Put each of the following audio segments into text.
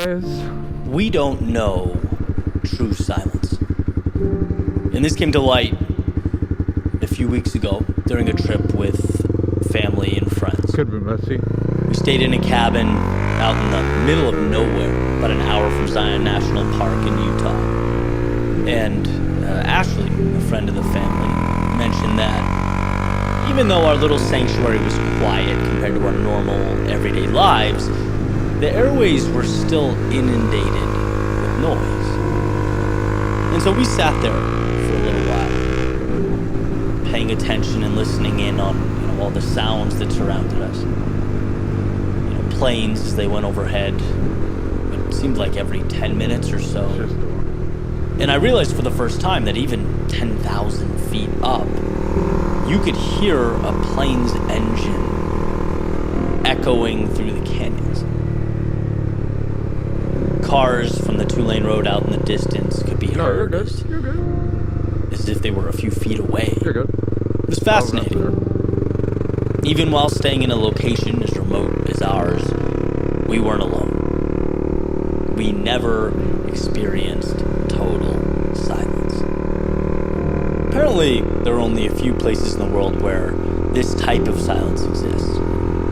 is. We don't know true silence. And this came to light a few weeks ago during a trip with family and friends. Could be messy. We stayed in a cabin out in the middle of nowhere, about an hour from Zion National Park in Utah. And Ashley, a friend of the family, mentioned that even though our little sanctuary was quiet compared to our normal, everyday lives, the airways were still inundated with noise. And so we sat there for a little while, paying attention and listening in on all the sounds that surrounded us. Planes as they went overhead. It seemed like every 10 minutes or so. And I realized for the first time that even 10,000 feet up, you could hear a plane's engine echoing through the canyons. Cars from the two-lane road out in the distance could be heard. You're good. As if they were a few feet away. You're good. It was fascinating. Even while staying in a location as remote as ours, we weren't alone. We never experienced total silence. Apparently, there are only a few places in the world where this type of silence exists.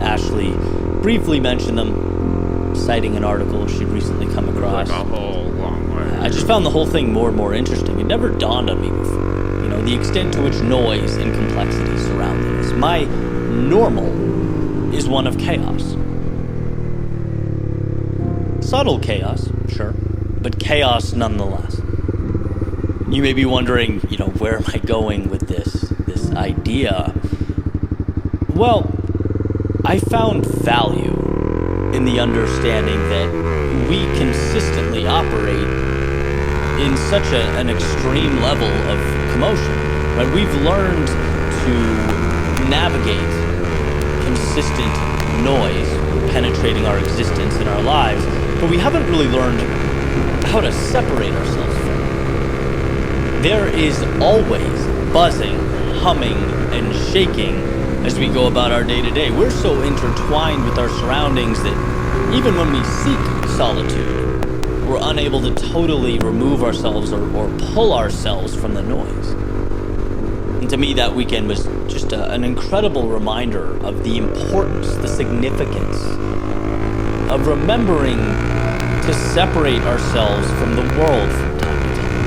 Ashley briefly mentioned them, citing an article she'd recently come across. Like a whole long way. I just found the whole thing more and more interesting. It never dawned on me before. The extent to which noise and complexity surrounding us. My normal is one of chaos. Subtle chaos, sure, but chaos nonetheless. You may be wondering, where am I going with this idea? Well, I found value in the understanding that we consistently operate in such an extreme level of commotion, right? We've learned to navigate consistent noise penetrating our existence and our lives, but we haven't really learned how to separate ourselves from it. There is always buzzing, humming, and shaking as we go about our day-to-day. We're so intertwined with our surroundings that even when we seek solitude, we're unable to totally remove ourselves or pull ourselves from the noise. And to me, that weekend was just an incredible reminder of the importance, the significance of remembering to separate ourselves from the world from time to time.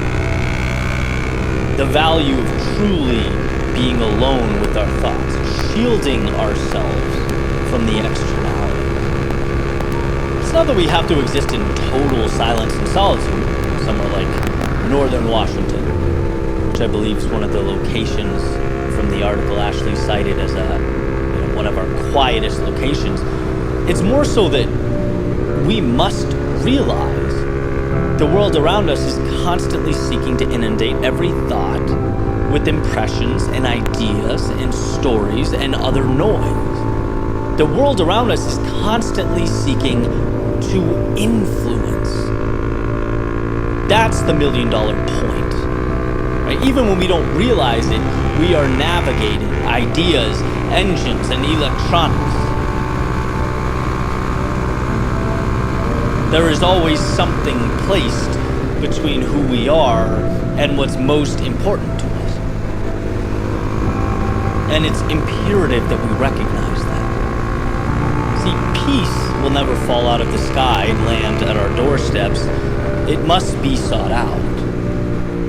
The value of truly being alone with our thoughts, shielding ourselves from the externalities. It's not that we have to exist in total silence and solitude, somewhere like northern Washington, which I believe is one of the locations from the article Ashley cited as one of our quietest locations. It's more so that we must realize the world around us is constantly seeking to inundate every thought with impressions and ideas and stories and other noise. The world around us is constantly seeking to influence. That's the $1 million point. Right? Even when we don't realize it, we are navigating ideas, engines, and electronics. There is always something placed between who we are and what's most important to us. And it's imperative that we recognize that. See, peace will never fall out of the sky and land at our doorsteps. It must be sought out.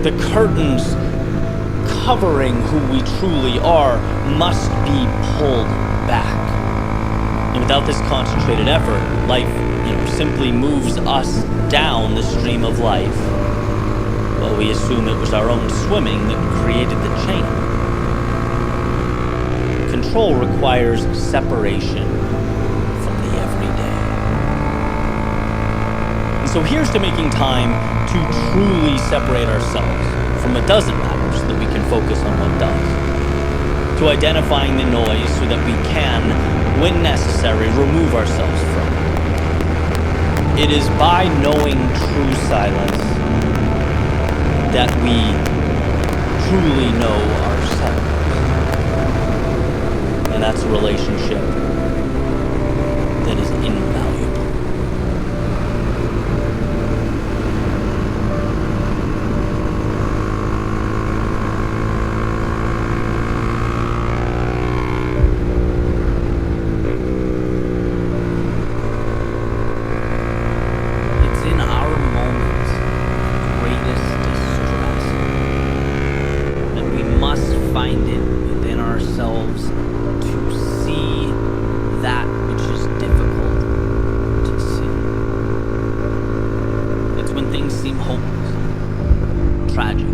The curtains covering who we truly are must be pulled back. And without this concentrated effort, life simply moves us down the stream of life. Well, we assume it was our own swimming that created the chain. Control requires separation from the everyday. And so here's to making time to truly separate ourselves from a dozen matters so that we can focus on what does. To identifying the noise so that we can, when necessary, remove ourselves from it. It is by knowing true silence that we truly know ourselves. And that's a relationship that is invaluable. seem hopeless, tragic.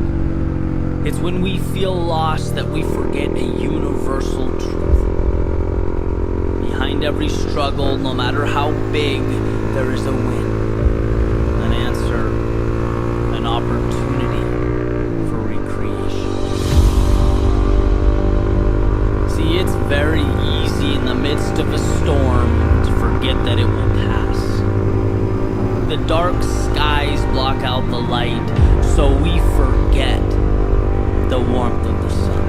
It's when we feel lost that we forget a universal truth. Behind every struggle, no matter how big, there is a win, an answer, an opportunity for recreation. See, it's very easy in the midst of a storm to forget that it will pass. The dark skies block out the light, so we forget the warmth of the sun.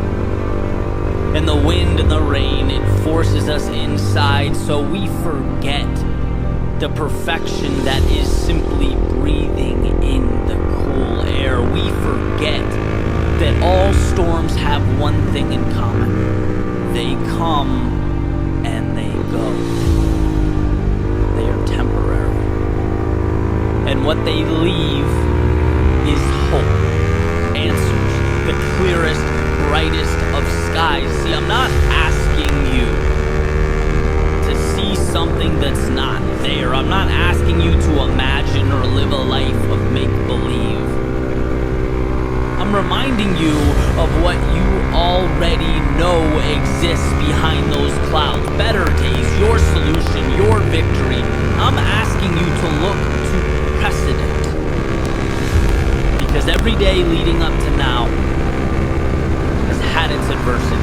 And the wind and the rain, it forces us inside, so we forget the perfection that is simply breathing in the cool air. We forget that all storms have one thing in common. They come and they go. They are temporary. And what they leave is hope, answers, the clearest, brightest of skies. See, I'm not asking you to see something that's not there. I'm not asking you to imagine or live a life of make-believe. I'm reminding you of what you already know exists behind those clouds. Better days, your solution, your victory. I'm asking you to look to precedent. Because every day leading up to now has had its adversity.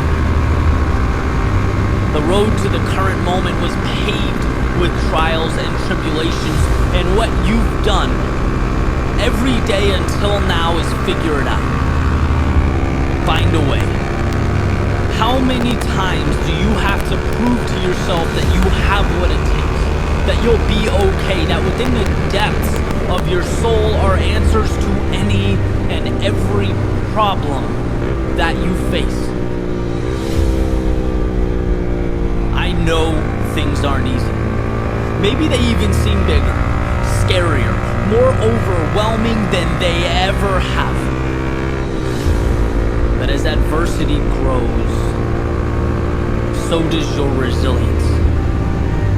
The road to the current moment was paved with trials and tribulations, and what you've done every day until now is figure it out. Find a way. How many times do you have to prove to yourself that you have what it takes, that you'll be okay, that within the depths of your soul are answers to any and every problem that you face? I know things aren't easy. Maybe they even seem bigger, scarier, more overwhelming than they ever have. But as adversity grows, so does your resilience.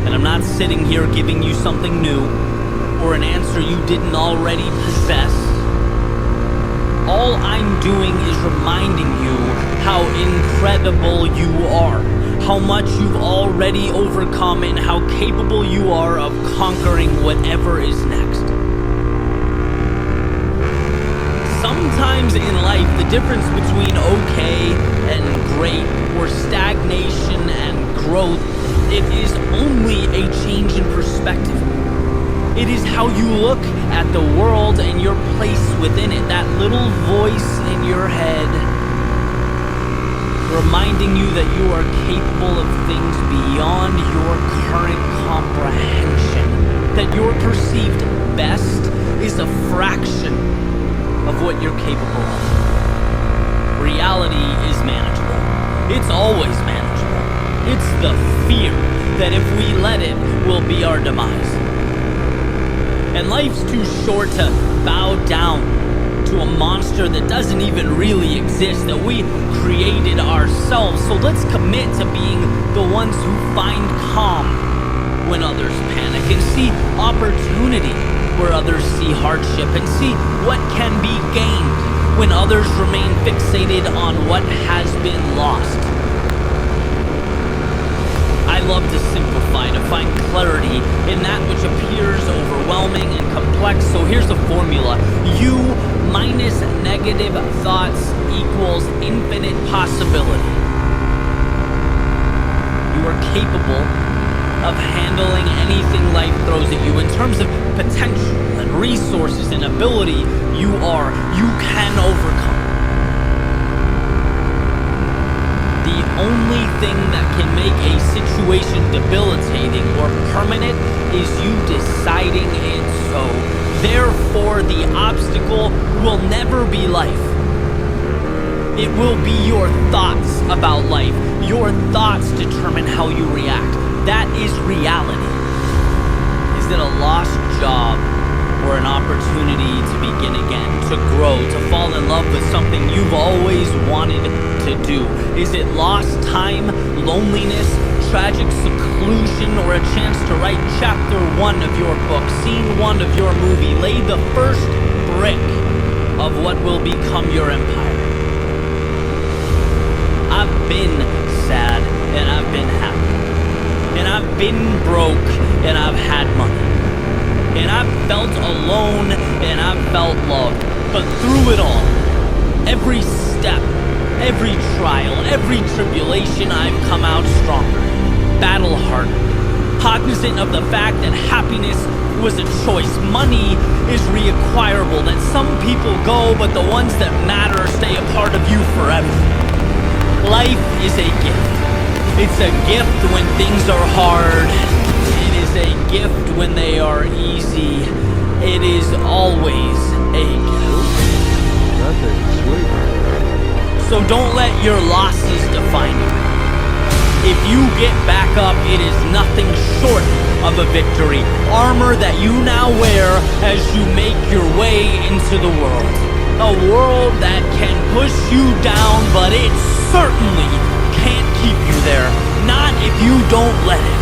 And I'm not sitting here giving you something new or an answer you didn't already possess. All I'm doing is reminding you how incredible you are, how much you've already overcome, and how capable you are of conquering whatever is next. Sometimes in life, the difference between okay and great, or stagnation and growth, it is only a change in perspective. It is how you look at the world and your place within it, that little voice in your head reminding you that you are capable of things beyond your current comprehension, that your perceived best is a fraction of what you're capable of. Reality is manageable. It's always manageable. It's the fear that if we let it, will be our demise. And life's too short to bow down to a monster that doesn't even really exist, that we created ourselves. So let's commit to being the ones who find calm when others panic, and see opportunity where others see hardship, and see what can be gained when others remain fixated on what has been lost. I love to simplify, to find clarity in that which appears overwhelming and complex. So here's the formula. You minus negative thoughts equals infinite possibility. You are capable of handling anything life throws at you in terms of potential and resources and ability. You can overcome. The only thing that can make a situation debilitating or permanent is you deciding it so. Therefore, the obstacle will never be life. It will be your thoughts about life. Your thoughts determine how you react. That is reality. Is it a lost job or an opportunity to begin again, to grow, to fall in love with something you've always wanted to do? Is it lost time, loneliness, tragic seclusion, or a chance to write chapter 1 of your book, scene 1 of your movie, lay the first brick of what will become your empire. I've been sad and I've been happy. And I've been broke and I've had money. And I've felt alone and I've felt loved. But through it all, every step, every trial, every tribulation, I've come out stronger, battle-hardened, cognizant of the fact that happiness was a choice. Money is reacquirable, that some people go, but the ones that matter stay a part of you forever. Life is a gift. It's a gift when things are hard. It is a gift when they are easy. It is always a gift. That's sweet. So don't let your losses define you. If you get back up, it is nothing short of a victory. Armor that you now wear as you make your way into the world. A world that can push you down, but it certainly can't keep you there. Not if you don't let it.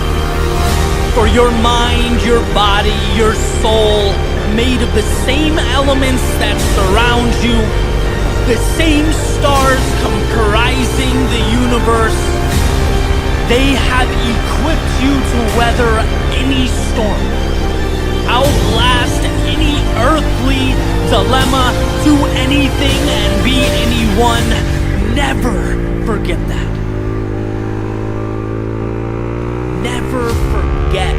For your mind, your body, your soul, made of the same elements that surround you, the same stars comprising the universe, they have equipped you to weather any storm, outlast any earthly dilemma, do anything and be anyone. Never forget that. Never forget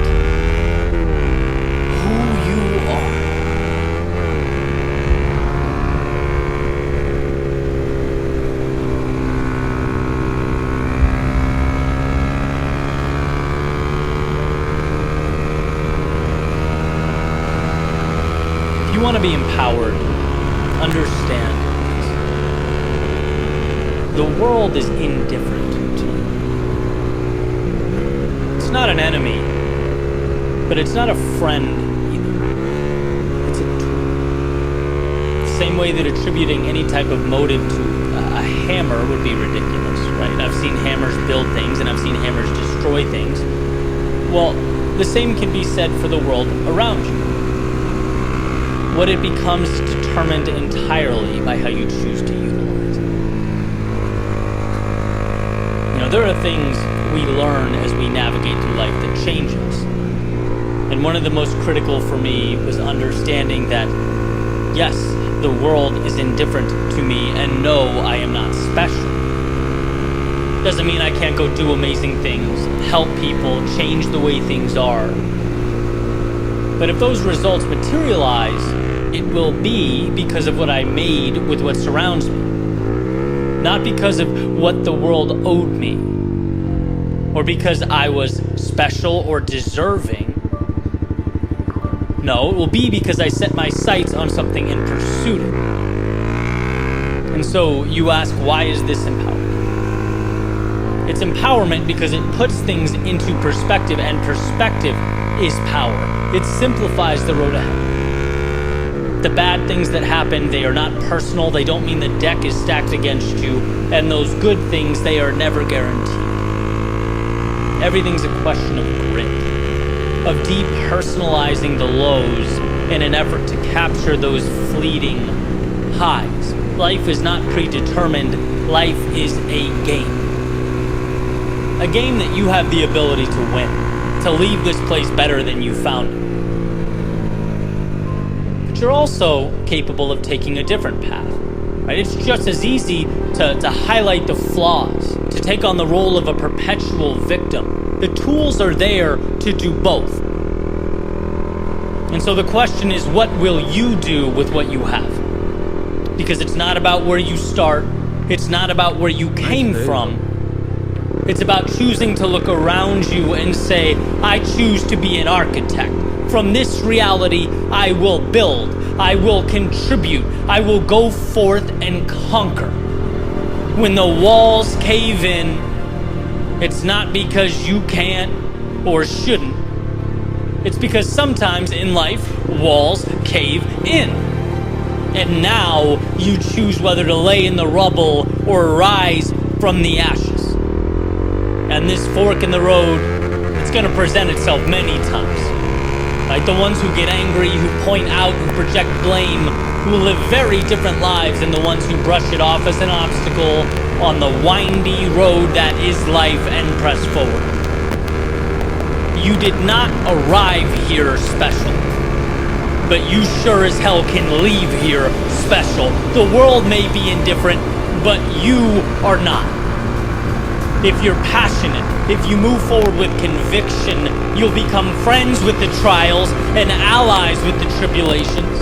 who you are. If you want to be empowered, understand the world is indifferent to you. It's not an enemy, but it's not a friend either. It's a tool. The same way that attributing any type of motive to a hammer would be ridiculous, right? I've seen hammers build things and I've seen hammers destroy things. Well, the same can be said for the world around you. What it becomes is determined entirely by how you choose to utilize it. You know, there are things we learn as we navigate through life that change us. And one of the most critical for me was understanding that, yes, the world is indifferent to me, and no, I am not special. Doesn't mean I can't go do amazing things, help people, change the way things are. But if those results materialize, it will be because of what I made with what surrounds me. Not because of what the world owed me, or because I was special or deserving. No, it will be because I set my sights on something and pursued it. And so you ask, why is this empowerment? It's empowerment because it puts things into perspective, and perspective is power. It simplifies the road ahead. The bad things that happen, they are not personal. They don't mean the deck is stacked against you. And those good things, they are never guaranteed. Everything's a question of grit, of depersonalizing the lows in an effort to capture those fleeting highs. Life is not predetermined. Life is a game. A game that you have the ability to win, to leave this place better than you found it. You're also capable of taking a different path, right? It's just as easy to highlight the flaws, to take on the role of a perpetual victim. The tools are there to do both. And so the question is, what will you do with what you have? Because it's not about where you start. It's not about where you came from. It's about choosing to look around you and say, I choose to be an architect. From this reality, I will build, I will contribute, I will go forth and conquer. When the walls cave in, it's not because you can't or shouldn't. It's because sometimes in life, walls cave in. And now you choose whether to lay in the rubble or rise from the ashes. And this fork in the road, it's going to present itself many times. Right? The ones who get angry, who point out, who project blame, who live very different lives than the ones who brush it off as an obstacle on the windy road that is life and press forward. You did not arrive here special, but you sure as hell can leave here special. The world may be indifferent, but you are not. If you're passionate, if you move forward with conviction, you'll become friends with the trials and allies with the tribulations.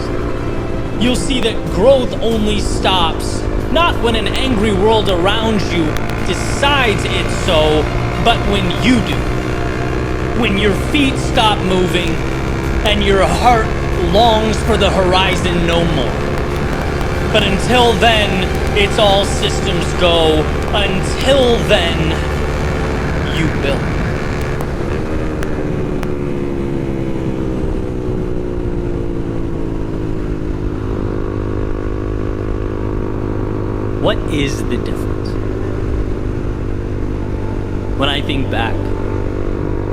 You'll see that growth only stops, not when an angry world around you decides it's so, but when you do. When your feet stop moving and your heart longs for the horizon no more. But until then, it's all systems go. Until then, you build. What is the difference? When I think back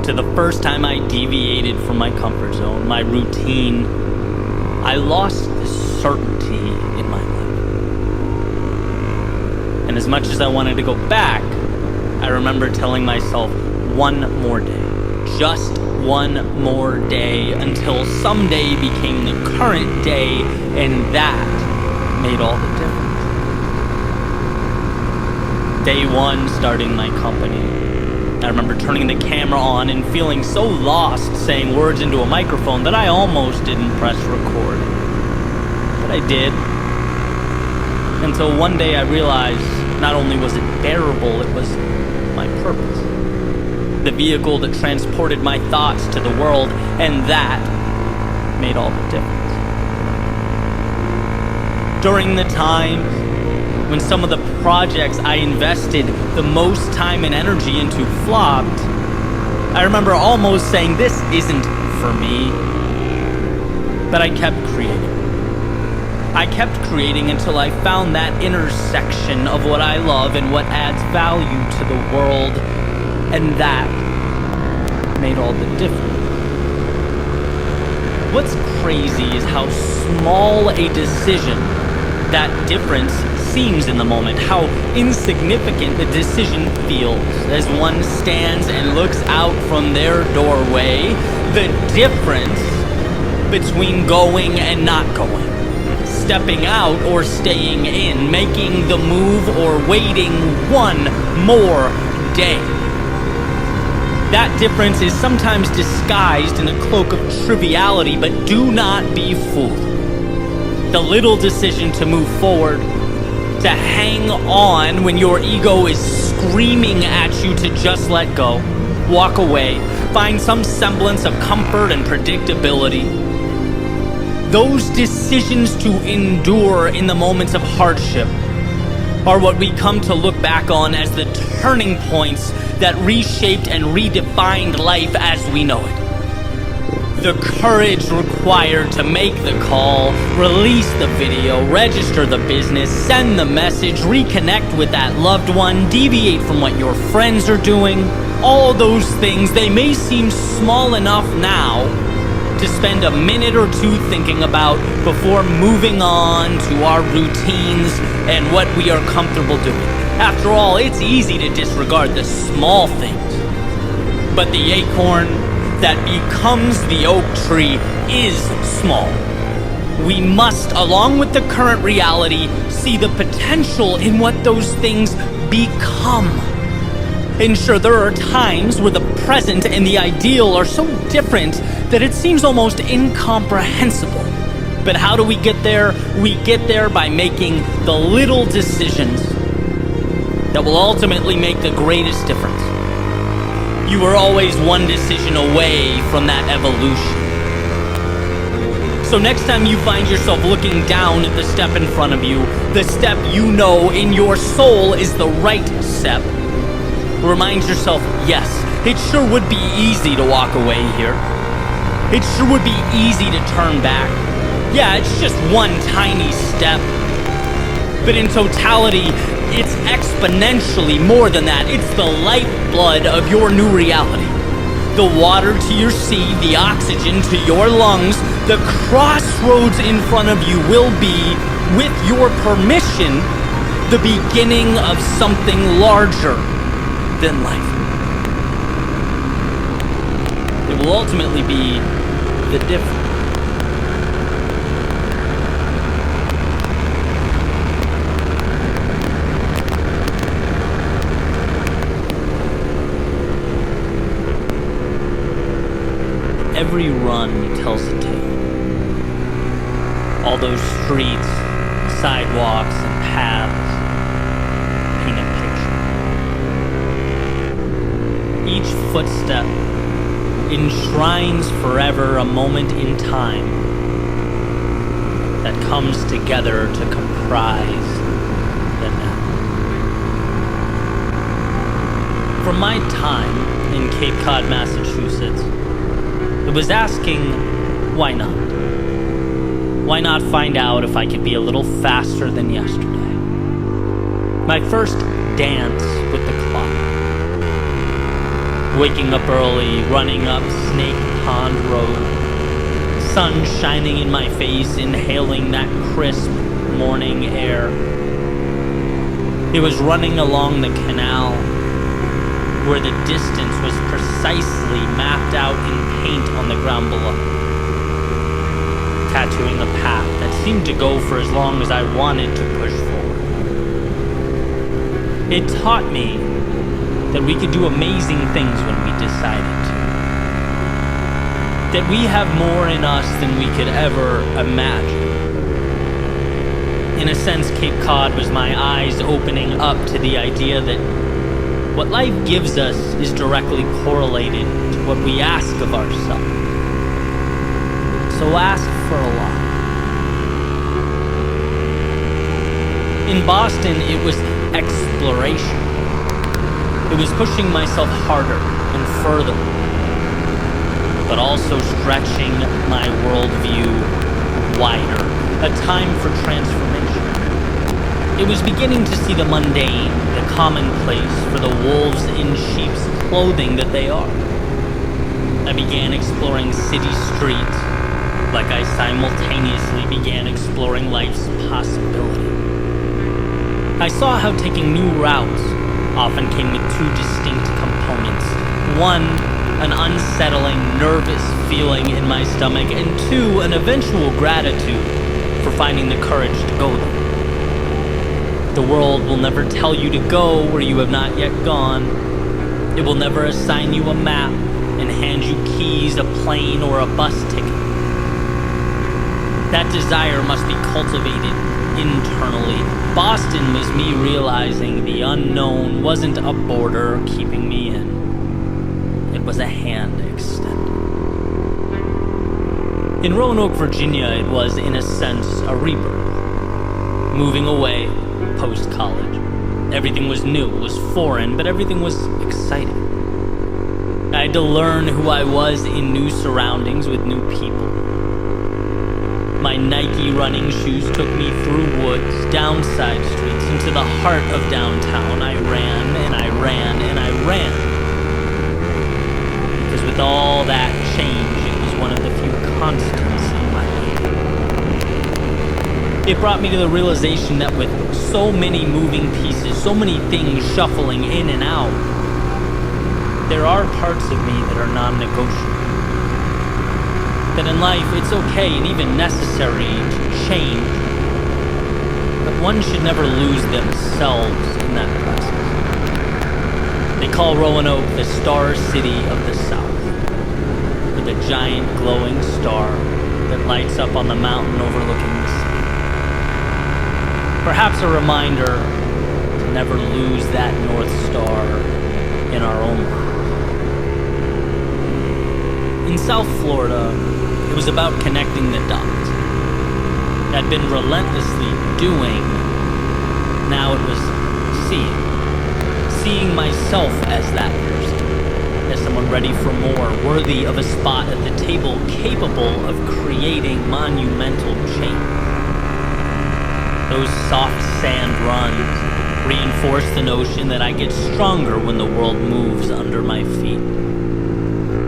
to the first time I deviated from my comfort zone, my routine, I lost the certainty in my life. And as much as I wanted to go back, I remember telling myself one more day, just one more day, until someday became the current day, and that made all the difference. Day one, starting my company, I remember turning the camera on and feeling so lost saying words into a microphone that I almost didn't press record. But I did. Until one day I realized not only was it bearable, it was my purpose. The vehicle that transported my thoughts to the world, and that made all the difference. During the time when some of the projects I invested the most time and energy into flopped, I remember almost saying, this isn't for me. But I kept creating. I kept creating until I found that intersection of what I love and what adds value to the world, and that made all the difference. What's crazy is how small a decision that difference seems in the moment, how insignificant the decision feels as one stands and looks out from their doorway. The difference between going and not going, stepping out or staying in, making the move or waiting one more day. That difference is sometimes disguised in a cloak of triviality, but do not be fooled. The little decision to move forward, to hang on when your ego is screaming at you to just let go, walk away, find some semblance of comfort and predictability. Those decisions to endure in the moments of hardship are what we come to look back on as the turning points that reshaped and redefined life as we know it. The courage required to make the call, release the video, register the business, send the message, reconnect with that loved one, deviate from what your friends are doing. All those things, they may seem small enough now to spend a minute or two thinking about before moving on to our routines and what we are comfortable doing. After all, it's easy to disregard the small things, but the acorn that becomes the oak tree is small. We must, along with the current reality, see the potential in what those things become. And sure, there are times where the present and the ideal are so different that it seems almost incomprehensible. But how do we get there? We get there by making the little decisions that will ultimately make the greatest difference. You are always one decision away from that evolution. So next time you find yourself looking down at the step in front of you, the step you know in your soul is the right step, remind yourself, yes, it sure would be easy to walk away here. It sure would be easy to turn back. Yeah, it's just one tiny step. But in totality, it's exponentially more than that. It's the lifeblood of your new reality. the water to your sea, the oxygen to your lungs, the crossroads in front of you will be, with your permission, the beginning of something larger than life. It will ultimately be the difference. Every run tells a tale. All those streets, sidewalks, and paths paint a picture. Each footstep enshrines forever a moment in time that comes together to comprise the now. From my time in Cape Cod, Massachusetts, it was asking, why not? Why not find out if I could be a little faster than yesterday? My first dance with the clock. Waking up early, running up Snake Pond Road. Sun shining in my face, inhaling that crisp morning air. It was running along the canal, where the distance was precisely mapped out in paint on the ground below, tattooing a path that seemed to go for as long as I wanted to push forward. It taught me that we could do amazing things when we decided to. That we have more in us than we could ever imagine. In a sense, Cape Cod was my eyes opening up to the idea that what life gives us is directly correlated to what we ask of ourselves. So ask for a lot. In Boston, it was exploration. It was pushing myself harder and further, but also stretching my worldview wider. A time for transformation. It was beginning to see the mundane, the commonplace for the wolves in sheep's clothing that they are. I began exploring city streets like I simultaneously began exploring life's possibility. I saw how taking new routes often came with two distinct components. One, an unsettling, nervous feeling in my stomach, and two, an eventual gratitude for finding the courage to go there. The world will never tell you to go where you have not yet gone. It will never assign you a map and hand you keys, a plane, or a bus ticket. That desire must be cultivated internally. Boston was me realizing the unknown wasn't a border keeping me in. It was a hand extended. In Roanoke, Virginia, it was, in a sense, a rebirth. Moving away, post-college. Everything was new, it was foreign, but everything was exciting. I had to learn who I was in new surroundings with new people. My Nike running shoes took me through woods, down side streets, into the heart of downtown. I ran, and I ran, and I ran. Because with all that change, it was one of the few constants in my life. It brought me to the realization that with so many moving pieces, so many things shuffling in and out, there are parts of me that are non-negotiable. That in life it's okay and even necessary to change, but one should never lose themselves in that process. They call Roanoke the Star City of the South, with a giant glowing star that lights up on the mountain overlooking the sea. Perhaps a reminder to never lose that North Star in our own lives. In South Florida, it was about connecting the dots. I'd been relentlessly doing, now it was seeing. Seeing myself as that person, as someone ready for more, worthy of a spot at the table, capable of creating monumental change. Those soft sand runs reinforce the notion that I get stronger when the world moves under my feet.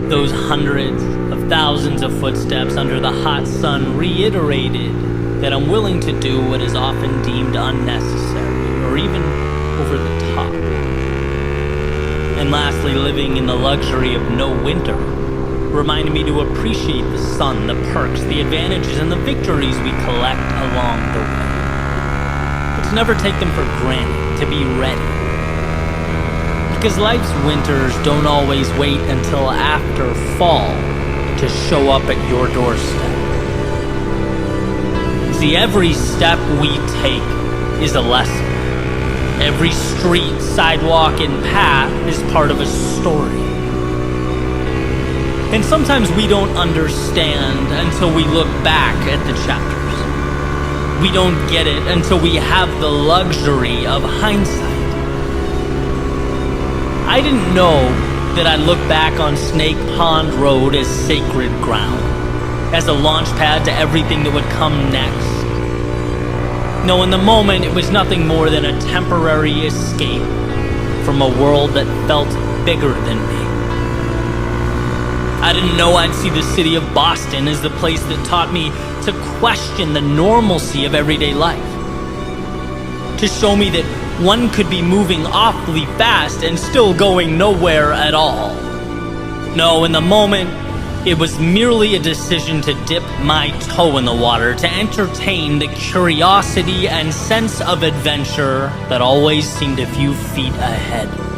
Those hundreds of thousands of footsteps under the hot sun reiterated that I'm willing to do what is often deemed unnecessary or even over the top. And lastly, living in the luxury of no winter reminded me to appreciate the sun, the perks, the advantages, and the victories we collect along the way. But to never take them for granted, to be ready. Because life's winters don't always wait until after fall to show up at your doorstep. See, every step we take is a lesson. Every street, sidewalk, and path is part of a story. And sometimes we don't understand until we look back at the chapters. We don't get it until we have the luxury of hindsight. I didn't know that I'd look back on Snake Pond Road as sacred ground, as a launch pad to everything that would come next. No, in the moment, it was nothing more than a temporary escape from a world that felt bigger than me. I didn't know I'd see the city of Boston as the place that taught me to question the normalcy of everyday life. To show me that one could be moving awfully fast and still going nowhere at all. No, in the moment, it was merely a decision to dip my toe in the water, to entertain the curiosity and sense of adventure that always seemed a few feet ahead.